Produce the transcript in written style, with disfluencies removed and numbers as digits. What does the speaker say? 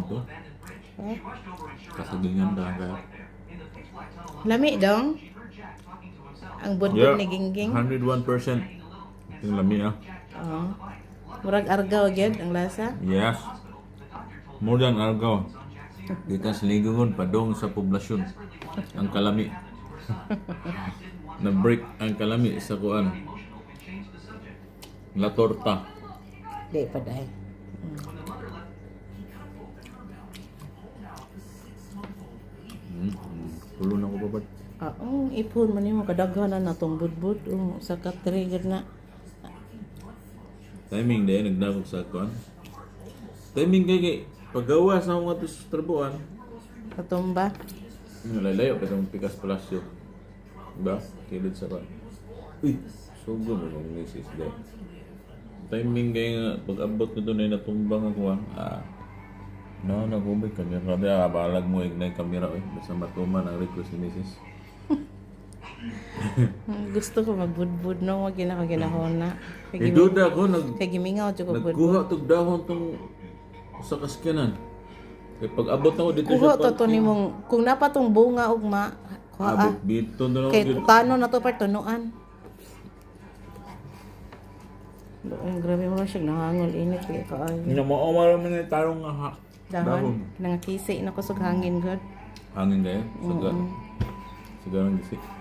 to. Oh. Kasagingan daw kaya. Lami dong. Ang budbud ni Gingging. 101%. Yung lami ah. Oh. Murag argaw gyud ang lasa. Yes. More than argaw. Kita siligungon padong sa poblasyon. Ang kalami. Na-break ang kalami sa kuan. La torta. Di pa dai. Tulo na ko babad. Ipon man nimo kadaghanan na tong budbud sa ka-trigger na. Timing din nagdagog sa kuan. Timing kay paggawa sa mga trabuhan. Katumba. Nalalayo pa itong Pikas Palacio. Diba? Kilid sa kuan. Uy! Sugo mo ng misis dahil. Timing kay nga pag-abot ko doon ay natumbang ako nagubay kanya. Grabe balag mo ignay kamera basta matuman ang request ni misis. Gusto ko magbudbud no, wag na ko ginahona. Duda ko Kay gimingaw jud ko budbud. nagkuha tog dahon tong sa kaskyanan. Kay pag abot na ko dito Kuha sa to nimong kung napa tong bunga ugma. Kuha abot dito na kay ako. tano na to par tunuan. Ang grabe mo siya nahangol init kay kaayo. Mao man ni tarong nga Dahon nang kisi na kusog hangin gud. hangin gaya. Saga. Saga ng gisi.